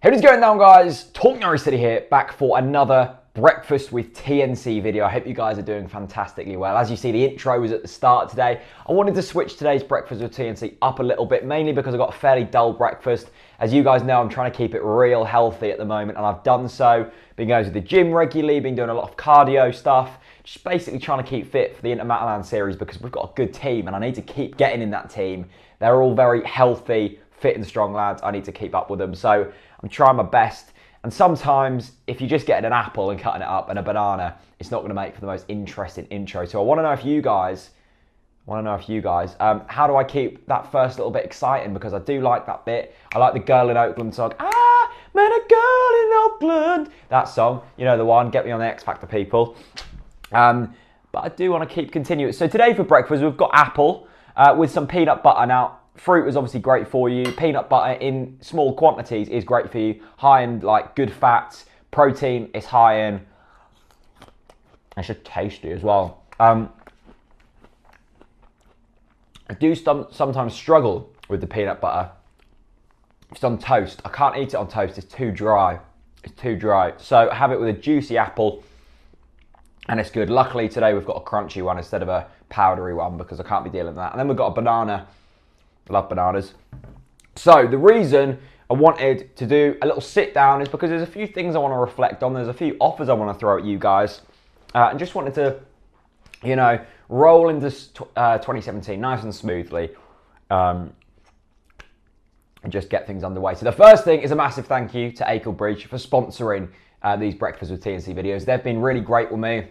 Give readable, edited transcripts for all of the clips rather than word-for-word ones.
Hey, what's going down, guys? TalkNorwichCity here, back for another breakfast with TNC video. I hope you guys are doing fantastically well. As you see, the intro was at the start today. I wanted to switch today's breakfast with TNC up a little bit, mainly because I've got a fairly dull breakfast. As you guys know, I'm trying to keep it real healthy at the moment, and I've done so. Been going to the gym regularly, been doing a lot of cardio stuff, just basically trying to keep fit for the Intermatalan series because we've got a good team, and I need to keep getting in that team. They're all very healthy, fit and strong lads. I need to keep up with them, so I'm trying my best. And sometimes, if you're just getting an apple and cutting it up and a banana, it's not going to make for the most interesting intro. So I want to know if you guys, how do I keep that first little bit exciting? Because I do like that bit. I like the Girl in Oakland song. Ah, met a girl in Oakland. That song, you know the one. Get me on the X Factor, people. But I do want to keep continuing. So today for breakfast, we've got apple with some peanut butter. Now, fruit is obviously great for you. Peanut butter in small quantities is great for you. High in like good fats. Protein is high in. It's just tasty as well. I do sometimes struggle with the peanut butter. If it's on toast, I can't eat it on toast. It's too dry. It's too dry. So have it with a juicy apple, and it's good. Luckily today we've got a crunchy one instead of a powdery one because I can't be dealing with that. And then we've got a banana. Love bananas. So the reason I wanted to do a little sit down is because there's a few things I want to reflect on. There's a few offers I want to throw at you guys, and just wanted to, you know, roll into 2017 nice and smoothly, and just get things underway. So the first thing is a massive thank you to Acle Bridge for sponsoring these Breakfast with TNC videos. They've been really great with me,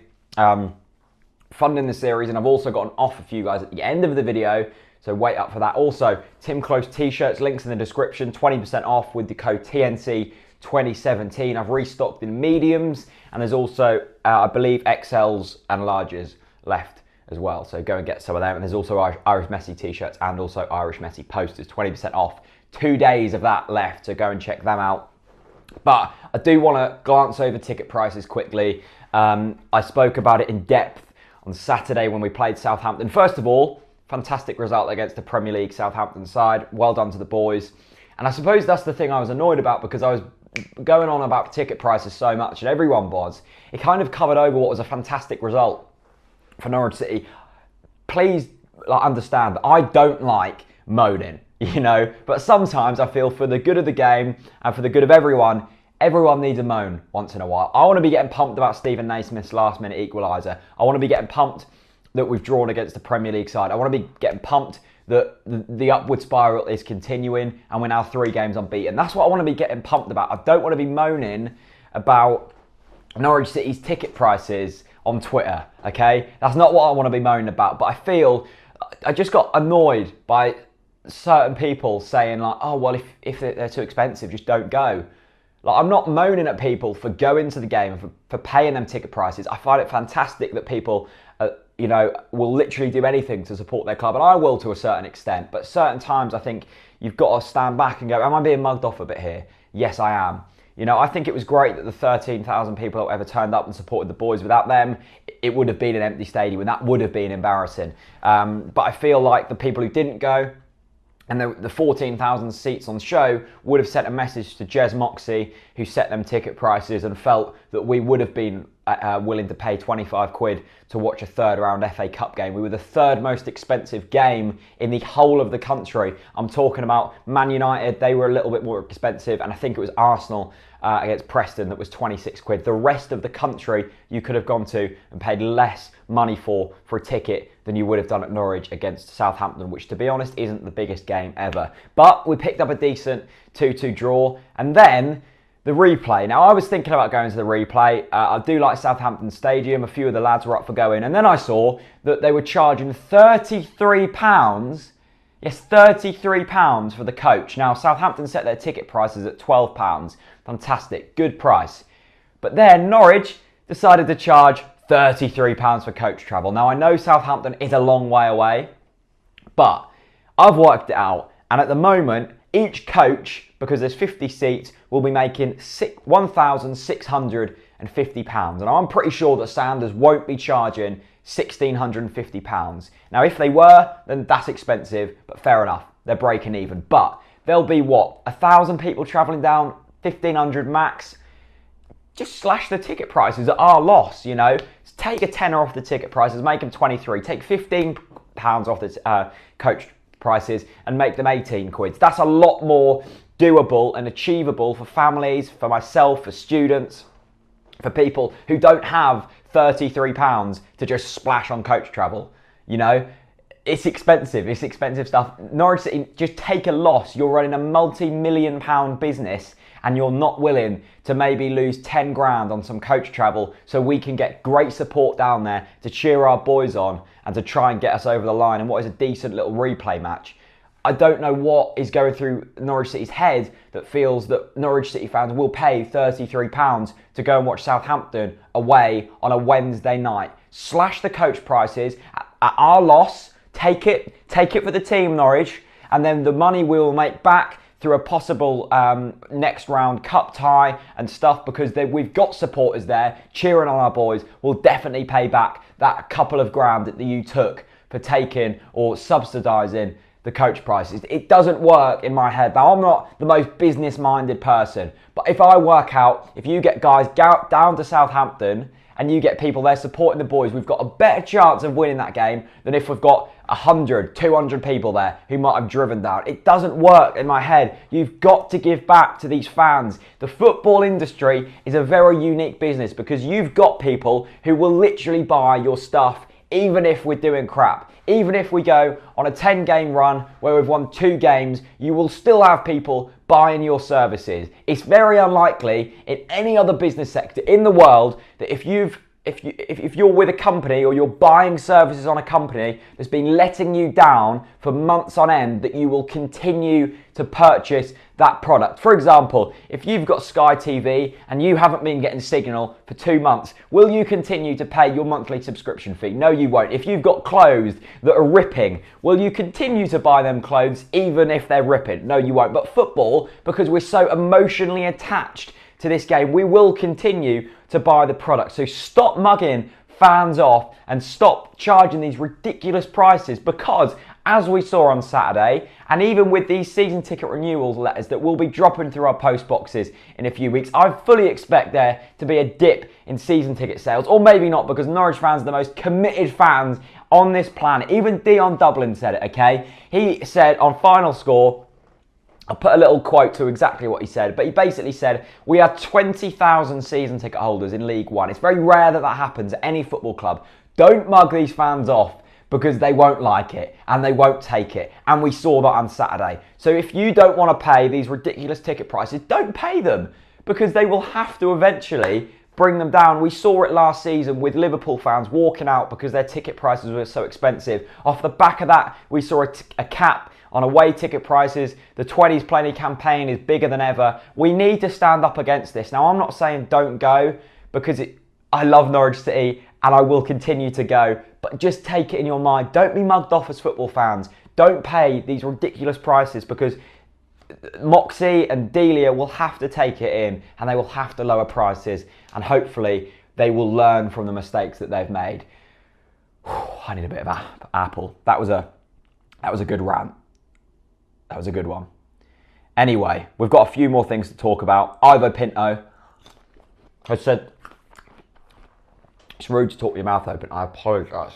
funding the series, and I've also got an offer for you guys at the end of the video. So wait up for that. Also, Tim Close t-shirts, links in the description, 20% off with the code TNC2017. I've restocked in mediums, and there's also, I believe, XLs and larges left as well. So go and get some of them. And there's also Irish Messi t-shirts and also Irish Messi posters, 20% off. 2 days of that left, so go and check them out. But I do want to glance over ticket prices quickly. I spoke about it in depth on Saturday when we played Southampton. First of all, fantastic result against the Premier League Southampton side. Well done to the boys. And I suppose that's the thing I was annoyed about, because I was going on about ticket prices so much, and everyone was. It kind of covered over what was a fantastic result for Norwich City. Please understand that I don't like moaning, you know, but sometimes I feel for the good of the game and for the good of everyone needs a moan once in a while. I want to be getting pumped about Stephen Naismith's last minute equaliser. I want to be getting pumped that we've drawn against the Premier League side. I want to be getting pumped that the upward spiral is continuing and we're now 3 games unbeaten. That's what I want to be getting pumped about. I don't want to be moaning about Norwich City's ticket prices on Twitter, okay? That's not what I want to be moaning about, but I just got annoyed by certain people saying like, oh, well, if they're too expensive, just don't go. Like, I'm not moaning at people for going to the game, for paying them ticket prices. I find it fantastic that people, you know, will literally do anything to support their club, and I will to a certain extent. But certain times I think you've got to stand back and go, am I being mugged off a bit here? Yes, I am. You know, I think it was great that the 13,000 people that ever turned up and supported the boys. Without them, it would have been an empty stadium, and that would have been embarrassing. But I feel like the people who didn't go, and the 14,000 seats on show, would have sent a message to Jez Moxey, who set them ticket prices, and felt that we would have been willing to pay 25 quid to watch a third round FA Cup game. We were the third most expensive game in the whole of the country. I'm talking about Man United, they were a little bit more expensive, and I think it was Arsenal against Preston that was 26 quid. The rest of the country you could have gone to and paid less money for a ticket than you would have done at Norwich against Southampton, which, to be honest, isn't the biggest game ever. But we picked up a decent 2-2 draw, and then the replay. Now, I was thinking about going to the replay. I do like Southampton Stadium. A few of the lads were up for going. And then I saw that they were charging £33. Yes, £33 for the coach. Now, Southampton set their ticket prices at £12. Fantastic. Good price. But then Norwich decided to charge £33 for coach travel. Now, I know Southampton is a long way away, but I've worked it out. And at the moment, each coach, because there's 50 seats, will be making £1,650. And I'm pretty sure that Sanders won't be charging £1,650. Now, if they were, then that's expensive, but fair enough. They're breaking even. But there'll be, what, 1,000 people travelling down 1,500 max. Just slash the ticket prices at our loss, you know. Take a tenner off the ticket prices, make them 23. Take £15 off the coach prices and make them 18 quids. That's a lot more doable and achievable for families, for myself, for students, for people who don't have £33 to just splash on coach travel. You know, it's expensive stuff. Norwich City, just take a loss. You're running a multi-million-pound business and you're not willing to maybe lose 10 grand on some coach travel so we can get great support down there to cheer our boys on and to try and get us over the line in what is a decent little replay match. I don't know what is going through Norwich City's head that feels that Norwich City fans will pay £33 to go and watch Southampton away on a Wednesday night. Slash the coach prices at our loss, take it for the team, Norwich, and then the money we will make back through a possible next round cup tie and stuff, because we've got supporters there cheering on our boys. We'll definitely pay back that couple of grand that you took for taking or subsidising the coach prices. It doesn't work in my head. Now, I'm not the most business-minded person, but if I work out, if you get guys down to Southampton and you get people there supporting the boys, we've got a better chance of winning that game than if we've got 100, 200 people there who might have driven down. It doesn't work in my head. You've got to give back to these fans. The football industry is a very unique business because you've got people who will literally buy your stuff even if we're doing crap. Even if we go on a 10-game run where we've won 2 games, you will still have people buying your services. It's very unlikely in any other business sector in the world that if you're with a company or you're buying services on a company that's been letting you down for months on end, that you will continue to purchase that product. For example, if you've got Sky TV and you haven't been getting signal for 2 months, will you continue to pay your monthly subscription fee? No, you won't. If you've got clothes that are ripping, will you continue to buy them clothes even if they're ripping? No, you won't. But football, because we're so emotionally attached to this game, we will continue to buy the product. So stop mugging fans off and stop charging these ridiculous prices, because as we saw on Saturday, and even with these season ticket renewals letters that will be dropping through our post boxes in a few weeks, I fully expect there to be a dip in season ticket sales, or maybe not, because Norwich fans are the most committed fans on this planet. Even Dion Dublin said it, okay? He said on Final Score, I'll put a little quote to exactly what he said, but he basically said, we have 20,000 season ticket holders in League One. It's very rare that that happens at any football club. Don't mug these fans off because they won't like it and they won't take it. And we saw that on Saturday. So if you don't want to pay these ridiculous ticket prices, don't pay them, because they will have to eventually bring them down. We saw it last season with Liverpool fans walking out because their ticket prices were so expensive. Off the back of that, we saw a cap on away ticket prices. The 20s Plenty campaign is bigger than ever. We need to stand up against this. Now, I'm not saying don't go, because I love Norwich City and I will continue to go, but just take it in your mind. Don't be mugged off as football fans. Don't pay these ridiculous prices, because Moxie and Delia will have to take it in and they will have to lower prices, and hopefully they will learn from the mistakes that they've made. I need a bit of apple. That was a good rant. That was a good one. Anyway, we've got a few more things to talk about. Ivo Pinto has said, it's rude to talk with your mouth open. I apologise.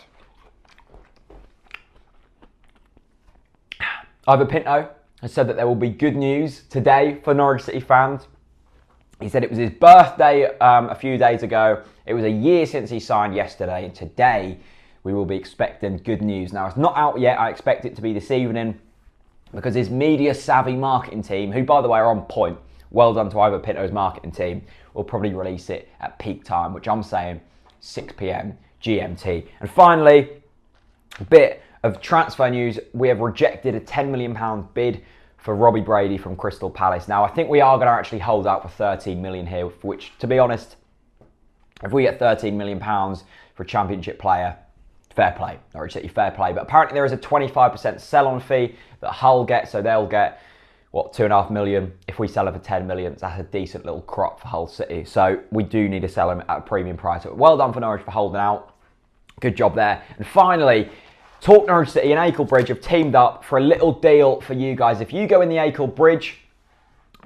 Ivo Pinto has said that there will be good news today for Norwich City fans. He said it was his birthday a few days ago. It was a year since he signed yesterday, and today we will be expecting good news. Now, it's not out yet. I expect it to be this evening, because his media-savvy marketing team, who, by the way, are on point, well done to Ivo Pinto's marketing team, will probably release it at peak time, which I'm saying 6 p.m. GMT. And finally, a bit of transfer news. We have rejected a £10 million bid for Robbie Brady from Crystal Palace. Now, I think we are going to actually hold out for 13 million here, which, to be honest, if we get 13 million pounds for a Championship player, fair play, Norwich City, fair play. But apparently there is a 25% sell-on fee that Hull gets, so they'll get, what, 2.5 million. If we sell him for 10 million, that's a decent little crop for Hull City. So we do need to sell him at a premium price. Well done for Norwich for holding out. Good job there. And finally, Talk Norwich City and Acle Bridge have teamed up for a little deal for you guys. If you go in the Acle Bridge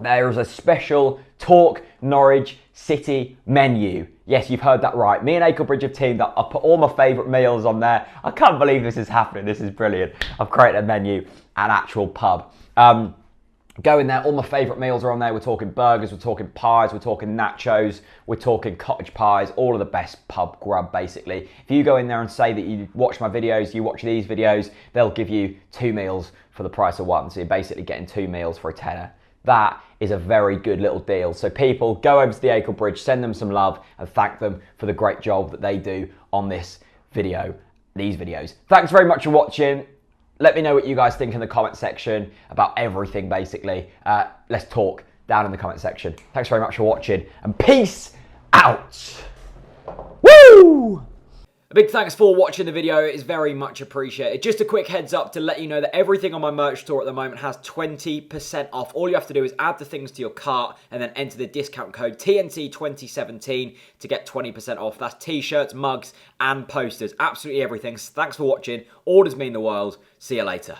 there is a special Talk Norwich City menu. Yes, you've heard that right. Me and Akelbridge have teamed up. I put all my favourite meals on there. I can't believe this is happening. This is brilliant. I've created a menu, an actual pub. Go in there, all my favourite meals are on there. We're talking burgers, we're talking pies, we're talking nachos, we're talking cottage pies, all of the best pub grub basically. If you go in there and say that you watch my videos, you watch these videos, they'll give you 2 meals for the price of 1. So you're basically getting 2 meals for a tenner. That is a very good little deal. So people, go over to the Akelbridge, send them some love and thank them for the great job that they do on this video, these videos. Thanks very much for watching. Let me know what you guys think in the comment section about everything, basically. Let's talk down in the comment section. Thanks very much for watching, and peace out. Woo! A big thanks for watching the video. It is very much appreciated. Just a quick heads up to let you know that everything on my merch store at the moment has 20% off. All you have to do is add the things to your cart and then enter the discount code TNT2017 to get 20% off. That's t-shirts, mugs, and posters. Absolutely everything. Thanks for watching. Orders mean the world. See you later.